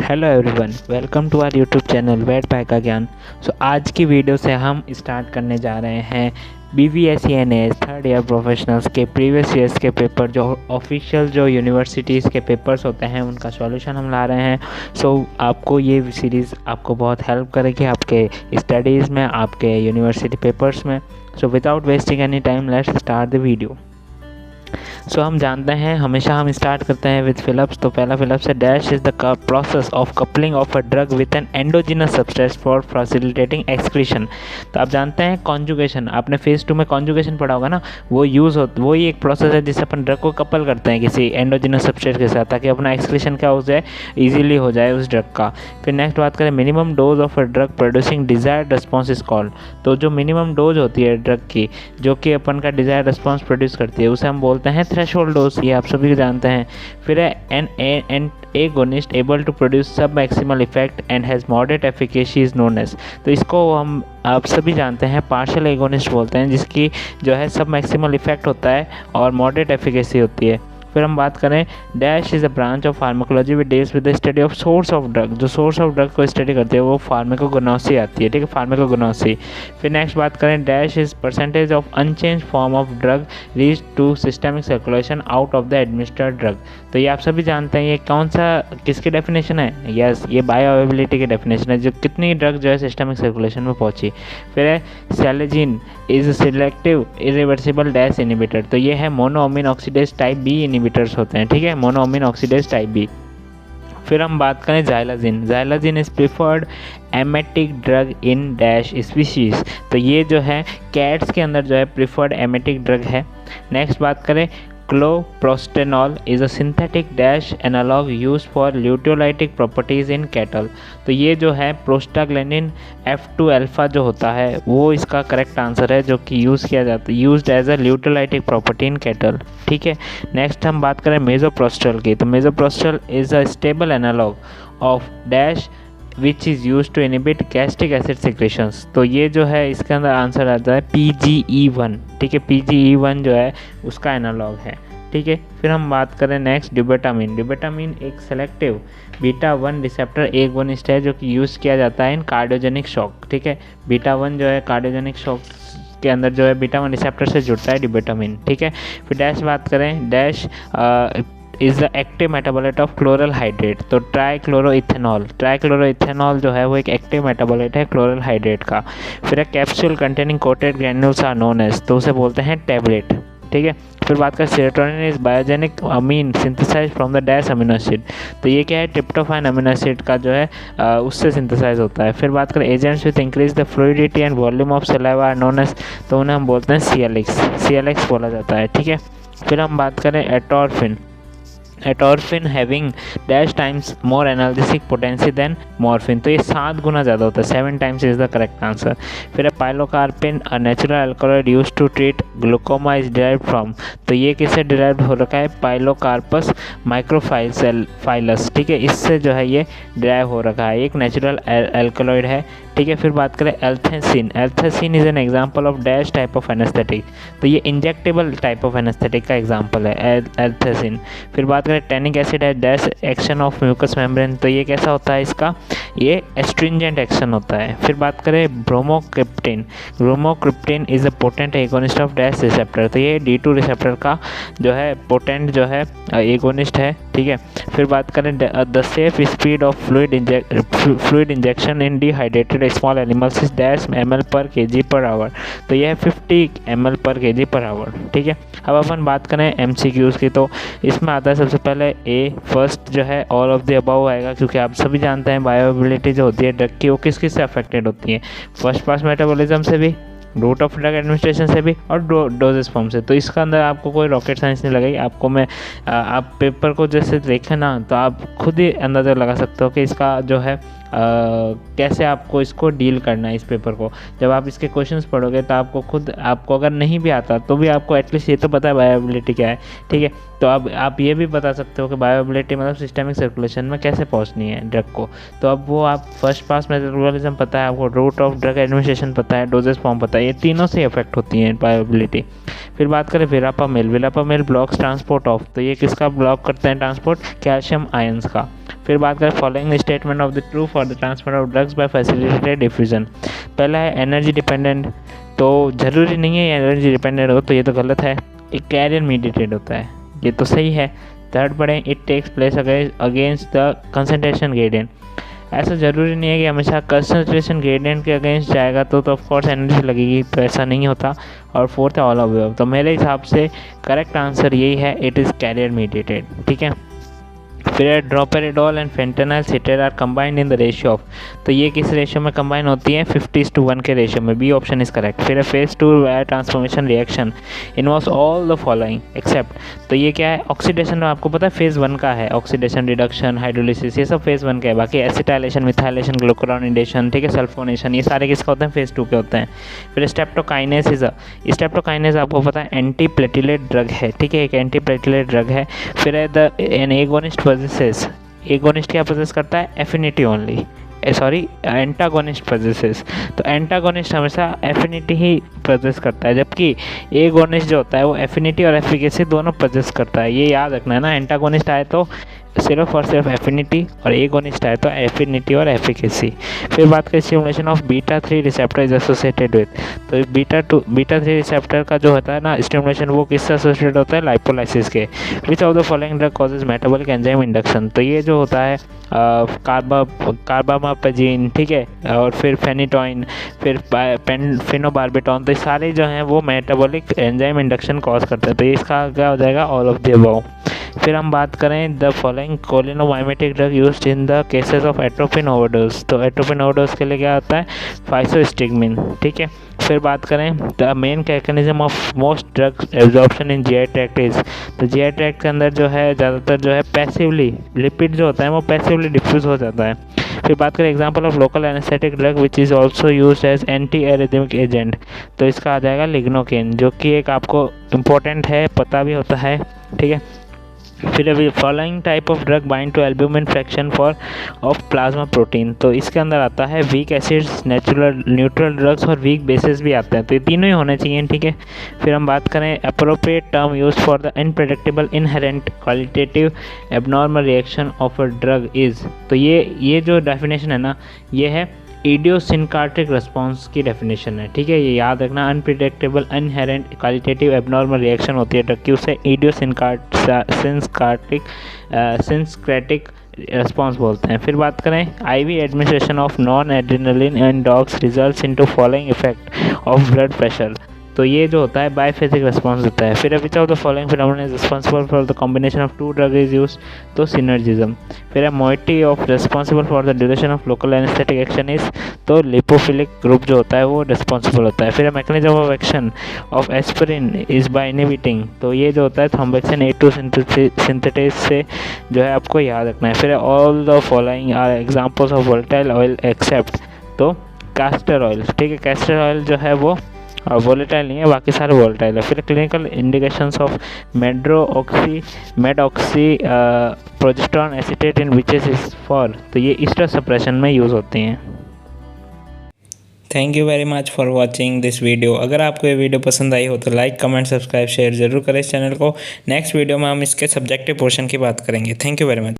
Hello everyone, welcome to our YouTube channel वेट बाय का ज्ञान। आज की वीडियो से हम स्टार्ट करने जा रहे हैं BVSCNA थर्ड ईयर प्रोफेशनल्स के प्रीवियस ईयर्स के पेपर, जो ऑफिशियल जो यूनिवर्सिटीज़ के पेपर्स होते हैं उनका सॉल्यूशन हम ला रहे हैं। आपको ये सीरीज़ आपको बहुत हेल्प करेगी आपके स्टडीज़ में, आपके यूनिवर्सिटी पेपर्स में। Without wasting any time let's start the video. हम जानते हैं हमेशा हम स्टार्ट करते हैं विद फिलअप्स। तो पहला फिलअप्स है, dash is the process of coupling of a drug with an endogenous substance for facilitating excretion. तो आप जानते हैं कॉन्जुगेशन, आपने फेज 2 में कॉन्जुगेशन पढ़ा होगा ना, वो वही एक प्रोसेस है जिससे अपन ड्रग को कपल करते हैं किसी एंडोजिनस सब्सटेंस के साथ, ताकि अपना एक्सक्रीशन क्या हो जाए, ईजिली हो जाए उस ड्रग का। फिर नेक्स्ट बात करें, minimum dose of a drug producing desired response is called. तो जो मिनिमम डोज होती है ड्रग की, जो कि अपन का डिजायर्ड रिस्पॉन्स प्रोड्यूस करती है, उसे हम बोलते हैं थ्रेशोल्ड डोज। ये आप सभी जानते हैं। फिर है an agonist able to produce submaximal effect and has moderate efficacy is known as. तो इसको हम आप सभी जानते हैं पार्शियल एगोनिस्ट बोलते हैं, जिसकी जो है सब मैक्सिमल इफेक्ट होता है और मॉडरेट एफिकेसी होती है। फिर हम बात करें, dash is a branch of pharmacology which deals with the study of source of drug. जो सोर्स ऑफ ड्रग को स्टडी करते हैं वो फार्माकोगनोसी आती है, ठीक है, फार्माकोगनोसी। फिर नेक्स्ट बात करें, dash is percentage of unchange form of drug reach to systemic circulation out of the administered drug. तो ये आप सभी जानते हैं, ये कौन सा किसकी डेफिनेशन है? यस, ये बायोअवेलेबिलिटी की डेफिनेशन है, जो कितनी ड्रग जो है सिस्टमिक सर्कुलेशन में पहुंची। फिर है, selegiline is selective irreversible dash inhibitor. तो ये है monoamine oxidase type B inhibitors होते हैं, ठीक है, मोनोअमीन ऑक्सीडेज टाइप बी। फिर हम बात करें xylazine, xylazine is preferred emetic drug in dash species. तो ये जो है कैट्स के अंदर जो है प्रिफर्ड एमेटिक ड्रग है। नेक्स्ट बात करें, cloprostenol is a synthetic dash analog use for luteolytic properties in cattle. तो ये जो है प्रोस्टाग्लैंडिन F2 अल्फा जो होता है वो इसका करेक्ट आंसर है, जो कि यूज़ किया जाता है, used as a luteolytic property in cattle, ठीक है। नेक्स्ट हम बात करें मेजोप्रोस्ट्रल की। तो misoprostol is a stable analog of dash which is use to inhibit gastric acid secretions. तो ये जो है इसके अंदर आंसर आता है PGE1, ठीक है, PGE1 जो है उसका एनालॉग है, ठीक है। फिर हम बात करें नेक्स्ट, ड्यूबेटामिन। ड्यूबेटामिन एक सेलेक्टिव बीटा-1 रिसेप्टर एगोनिस्ट है, जो कि यूज़ किया जाता है इन कार्डियोजेनिक शॉक, ठीक है। बीटा-1 जो है कार्डियोजेनिक शॉक के अंदर जो है बीटा-1 रिसेप्टर से जुड़ता है ड्यूबेटामिन, ठीक है। फिर डैश बात करें, dash is the active metabolite of chloral hydrate. तो ट्राइक्लोरोइथेनॉल जो है वो एक एक्टिव मेटाबोलाइट है क्लोरल हाइड्रेट का। फिर capsule containing coated granules are known as, तो उसे बोलते हैं टैबलेट, ठीक है। फिर बात करें, serotonin is biogenic amine synthesize from the dash amino acid. तो ये क्या है, ट्रिप्टोफैन अमीनो एसिड का जो है उससे सिंथेसाइज होता है। फिर बात करें, agents with increase the fluidity and volume of saliva are known as, तो उन्हें हम बोलते हैं CLX बोला जाता है, ठीक है। फिर हम बात करें etorphine having dash times more analgesic potency than morphine. तो ये 7 गुना ज़्यादा होता है, 7 times is the correct answer. फिर pilocarpine a natural alkaloid use to treat glaucoma is derived from. तो ये किससे डिराइव्ड हो रखा है? पाइलोकार्पस माइक्रोफाइलस, ठीक है, इससे जो है ये डिराइव हो रखा है, एक नेचुरल अल्कोलॉइड है, ठीक है। फिर बात करें althesin. Althesin is an example of dash type of anaesthetic. तो ये इंजेक्टेबल टाइप ऑफ एनेस्थेटिक का एग्जांपल है एल्थेसिन। फिर बात करें, टैनिक एसिड है dash action of mucous membrane. तो ये कैसा होता है इसका? ये एस्ट्रिंजेंट एक्शन होता है। फिर बात करें bromocriptine. Bromocriptine is a potent agonist of dash receptor. तो ये D2 रिसेप्टर का जो है पोटेंट जो है एगोनिस्ट है, ठीक है। फिर बात करें, the safe speed of fluid injection in dehydrated small animals is dash ml पर kg पर आवर। तो यह है 50 ml पर kg पर आवर, ठीक है। अब अपन बात करें MCQs की। तो इसमें आता है सबसे पहले फर्स्ट जो है ऑल ऑफ द अबव आएगा, क्योंकि आप सभी जानते हैं बायोअवेलेबिलिटी जो होती है ड्रग की वो किस से अफेक्टेड होती है? फर्स्ट पास मेटाबॉलिज्म से भी, रूट ऑफ ड्रग एडमिनिस्ट्रेशन से भी, और डोजेस फॉर्म से। तो इसका अंदर आपको कोई रॉकेट साइंस नहीं लगेगी। आपको मैं आप पेपर को जैसे देखें ना, तो आप खुद ही अंदाज़ा लगा सकते हो कि इसका जो है कैसे आपको इसको डील करना है इस पेपर को। जब आप इसके क्वेश्चंस पढ़ोगे तो आपको अगर नहीं भी आता तो भी आपको एटलीस्ट ये तो पता है बायोअवेलेबिलिटी क्या है, ठीक है। तो अब आप ये भी बता सकते हो कि बायोअवेलेबिलिटी मतलब सिस्टमिक सर्कुलेशन में कैसे पहुंचनी है ड्रग को। तो अब वो आप फर्स्ट पास मेटाबॉलिज्म पता है, आपको रूट ऑफ ड्रग एडमिनिस्ट्रेशन पता है, डोजेस फॉर्म पता है, ये तीनों से इफेक्ट होती हैं बायोअवेलेबिलिटी। फिर बात करें विरापामिल ब्लॉक्स ट्रांसपोर्ट ऑफ। तो ये किसका ब्लॉक करते हैं ट्रांसपोर्ट? कैल्शियम आयंस का। फिर बात करें following statement of the true for the transfer of drugs bye facilitated diffusion. पहला है एनर्जी डिपेंडेंट, तो ज़रूरी नहीं है एनर्जी डिपेंडेंट हो, तो ये तो गलत है। एक कैरियर मीडिएटेड होता है, ये तो सही है। थर्ड पढ़ें it takes place against the concentration gradient. ऐसा ज़रूरी नहीं है कि हमेशा कंसंट्रेशन ग्रेडियंट के अगेंस्ट जाएगा तो ऑफ कोर्स एनर्जी लगेगी, तो ऐसा नहीं होता। और फोर्थ है ऑल ऑफ द। तो मेरे हिसाब से करेक्ट आंसर यही है, इट इज़ कैरियर मीडिएटेड। ठीक है। फिर droperidol and fentanyl citrate are combined in the ratio of, तो ये किस रेशियो में कंबाइन होती है? 50:1 के रेशियो में। B option is correct. फिर phase 2 transformation reaction involves all the following except, तो ये क्या है? ऑक्सीडेशन आपको पता है फेज़ 1 का है, ऑक्सीडेशन, रिडक्शन, हाइड्रोलिसिस, ये सब फेज़ 1 का है। बाकी एसिटाइलेशन, मिथाइलेशन, ग्लूकुरोनिडेशन, ठीक है, सल्फोनेशन, ये सारे किसका होते हैं? फेज़ 2 के होते हैं। फिर स्टेप्टोकाइनेस स्टेप्टोकाइनेस आपको पता है एंटी प्लेटिलेट ड्रग है, ठीक है, एक एंटी प्लेटिलेट ड्रग है। फिर एन एगोनिस्ट पोजेसेस, एगोनिस्ट क्या पोजेस करता है? एफिनिटी ओनली, एंटागोनिस्ट पोजेसेस, तो एंटागोनिस्ट हमेशा एफिनिटी ही पोजेस करता है, जबकि एगोनिस्ट जो होता है वो एफिनिटी और एफिकेसी दोनों पोजेस करता है। ये याद रखना है ना, एंटागोनिस्ट आए तो सिर्फ और सिर्फ एफिनिटी, और एगोनिस्ट आए तो एफिनिटी और एफिकेसी। फिर बात करें stimulation of beta three receptor is associated with, तो बीटा-3 रिसेप्टर का जो होता है ना स्टिमुलेशन, वो किससे एसोसिएटेड होता है? लाइपोलाइसिस के। विच of the following drug causes metabolic enzyme induction, तो ये जो होता है कार्बामापेजिन, ठीक है, और फिर फेनिटोइन, फिर फेनोबार्बिटॉन, तो ये सारे जो हैं वो मेटाबॉलिक एंजाइम इंडक्शन कॉज करते हैं, तो इसका क्या हो जाएगा? All of the above. फिर हम बात करें the following cholinomimetic drug used in the cases of atropine overdose, तो एट्रोपिन ओवरडोज के लिए क्या होता है? फाइसोस्टिग्मिन, ठीक है। फिर बात करें the main mechanism of most drug absorption in GI tract is, तो जीआई ट्रैक्ट के अंदर जो है ज़्यादातर जो है पैसिवली लिपिड जो होता है वो पैसिवली डिफ्यूज हो जाता है। फिर बात करें example of local anaesthetic drug which is also used as anti arrhythmic agent, तो इसका आ जाएगा लिग्नोकेन, जो कि एक आपको इम्पोर्टेंट है, पता भी होता है, ठीक है। फिर अभी following type of drug bind to albumin fraction for of plasma protein, तो इसके अंदर आता है weak acids, natural neutral drugs और वीक बेसिस भी आते हैं, तो ये तीनों ही होने चाहिए, ठीक है। फिर हम बात करें appropriate term use for the unpredictable inherent qualitative abnormal reaction of a drug is, तो ये जो डेफिनेशन है ना, ये है इडियोसिनकार्टिक रिस्पॉन्स की डेफिनेशन है, ठीक है, ये याद रखना। Unpredictable inherent qualitative abnormal reaction होती है ड्रग की, उसे इडियोसिनक्रेटिक रिस्पॉन्स बोलते हैं। फिर बात करें IV administration of non adrenaline in dogs results into following effect of blood pressure, तो ये जो होता है बायफेजिक रिस्पॉन्स होता है। फिर which of the following phenomena is responsible for the combination of two drug is use, तो सिनर्जिज्म। फिर moiety of responsible for the duration of local anaesthetic action is, तो लिपोफिलिक ग्रुप जो होता है वो रिस्पॉन्सिबल होता है। फिर mechanism of action of aspirin is by inhibiting, तो ये जो होता है थ्रोम्बोक्सिन A2 सिंथेटेज से जो है आपको याद रखना है। फिर all the following are examples of volatile oil except, तो कैस्टर ऑयल, ठीक है, कैस्टर ऑयल जो है वो वोलेटाइल नहीं है, बाकी सारे वोलेटाइल है। फिर clinical indications of medroxyprogesterone acetate in bitches is for, तो ये ईस्टर सप्रेशन में यूज़ होती हैं। Thank you very much for watching this video. अगर आपको ये वीडियो पसंद आई हो तो लाइक, कमेंट, सब्सक्राइब, शेयर जरूर करें इस चैनल को। नेक्स्ट वीडियो में हम इसके सब्जेक्टिव पोर्शन की बात करेंगे। Thank you very much.